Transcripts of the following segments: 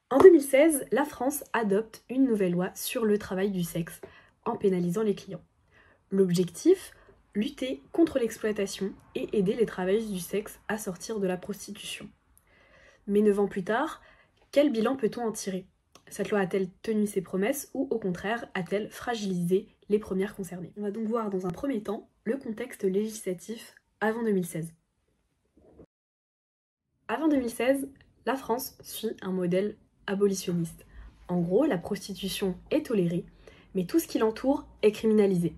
En 2016, la France adopte une nouvelle loi sur le travail du sexe en pénalisant les clients. L'objectif, lutter contre l'exploitation et aider les travailleuses du sexe à sortir de la prostitution. Mais 9 ans plus tard, quel bilan peut-on en tirer? Cette loi a-t-elle tenu ses promesses ou au contraire a-t-elle fragilisé les premières concernées? On va donc voir dans un premier temps le contexte législatif avant 2016. Avant 2016, la France suit un modèle abolitionniste. En gros, la prostitution est tolérée, mais tout ce qui l'entoure est criminalisé.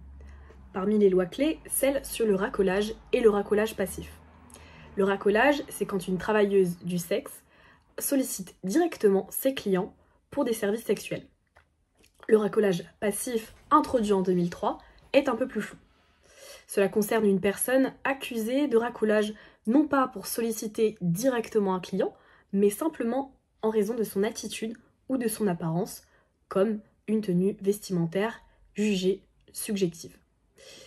Parmi les lois clés, celle sur le racolage et le racolage passif. Le racolage, c'est quand une travailleuse du sexe sollicite directement ses clients pour des services sexuels. Le racolage passif, introduit en 2003, est un peu plus flou. Cela concerne une personne accusée de racolage non pas pour solliciter directement un client, mais simplement en raison de son attitude ou de son apparence, comme une tenue vestimentaire jugée subjective.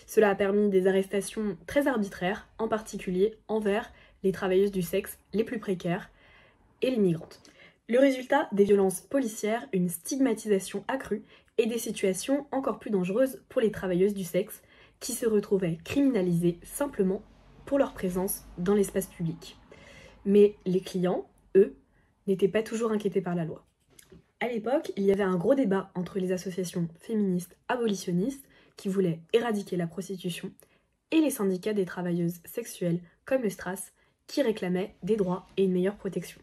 Cela a permis des arrestations très arbitraires, en particulier envers les travailleuses du sexe les plus précaires et les migrantes. Le résultat, des violences policières, une stigmatisation accrue et des situations encore plus dangereuses pour les travailleuses du sexe qui se retrouvaient criminalisées simplement pour leur présence dans l'espace public. Mais les clients, eux, n'étaient pas toujours inquiétés par la loi. À l'époque, il y avait un gros débat entre les associations féministes abolitionnistes qui voulaient éradiquer la prostitution et les syndicats des travailleuses sexuelles comme le STRAS qui réclamaient des droits et une meilleure protection.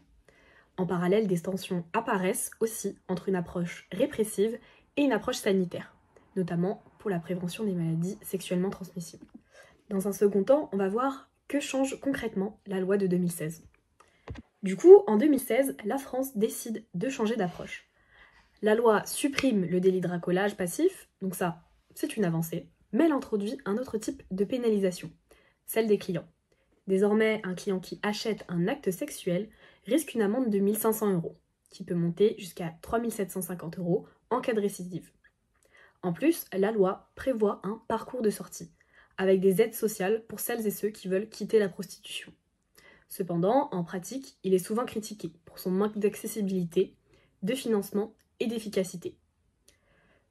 En parallèle, des tensions apparaissent aussi entre une approche répressive et une approche sanitaire, notamment pour la prévention des maladies sexuellement transmissibles. Dans un second temps, on va voir que change concrètement la loi de 2016. Du coup, en 2016, la France décide de changer d'approche. La loi supprime le délit de racolage passif, donc ça, c'est une avancée, mais elle introduit un autre type de pénalisation, celle des clients. Désormais, un client qui achète un acte sexuel risque une amende de 1 500 €, qui peut monter jusqu'à 3 750 € en cas de récidive. En plus, la loi prévoit un parcours de sortie, avec des aides sociales pour celles et ceux qui veulent quitter la prostitution. Cependant, en pratique, il est souvent critiqué pour son manque d'accessibilité, de financement et d'efficacité.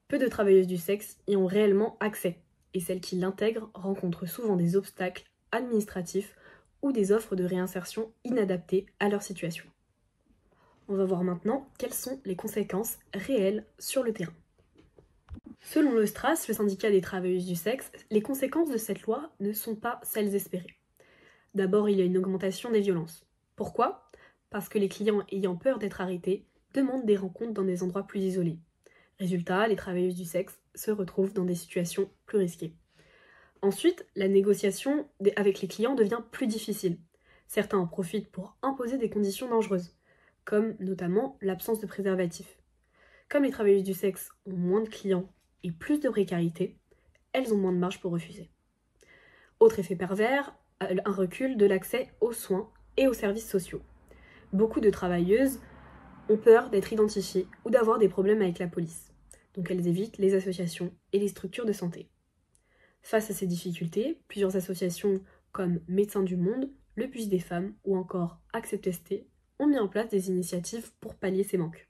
Peu de travailleuses du sexe y ont réellement accès, et celles qui l'intègrent rencontrent souvent des obstacles administratifs ou des offres de réinsertion inadaptées à leur situation. On va voir maintenant quelles sont les conséquences réelles sur le terrain. Selon le STRAS, le syndicat des travailleuses du sexe, les conséquences de cette loi ne sont pas celles espérées. D'abord, il y a une augmentation des violences. Pourquoi? Parce que les clients ayant peur d'être arrêtés demandent des rencontres dans des endroits plus isolés. Résultat, les travailleuses du sexe se retrouvent dans des situations plus risquées. Ensuite, la négociation avec les clients devient plus difficile. Certains en profitent pour imposer des conditions dangereuses, comme notamment l'absence de préservatif. Comme les travailleuses du sexe ont moins de clients et plus de précarité, elles ont moins de marge pour refuser. Autre effet pervers, un recul de l'accès aux soins et aux services sociaux. Beaucoup de travailleuses ont peur d'être identifiées ou d'avoir des problèmes avec la police, donc elles évitent les associations et les structures de santé. Face à ces difficultés, plusieurs associations comme Médecins du Monde, le Bus des femmes ou encore Accept ST ont mis en place des initiatives pour pallier ces manques.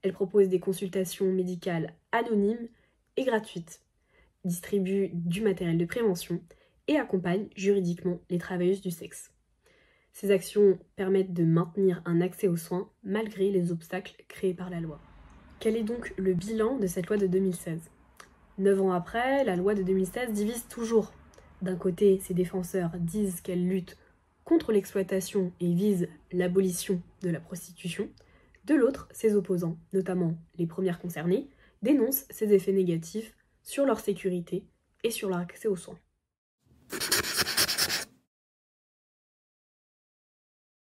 Elles proposent des consultations médicales anonymes et gratuites, distribuent du matériel de prévention et accompagnent juridiquement les travailleuses du sexe. Ces actions permettent de maintenir un accès aux soins malgré les obstacles créés par la loi. Quel est donc le bilan de cette loi de 2016 ? 9 ans après, la loi de 2016 divise toujours. D'un côté, ses défenseurs disent qu'elle lutte contre l'exploitation et vise l'abolition de la prostitution. De l'autre, ses opposants, notamment les premières concernées, dénoncent ses effets négatifs sur leur sécurité et sur leur accès aux soins.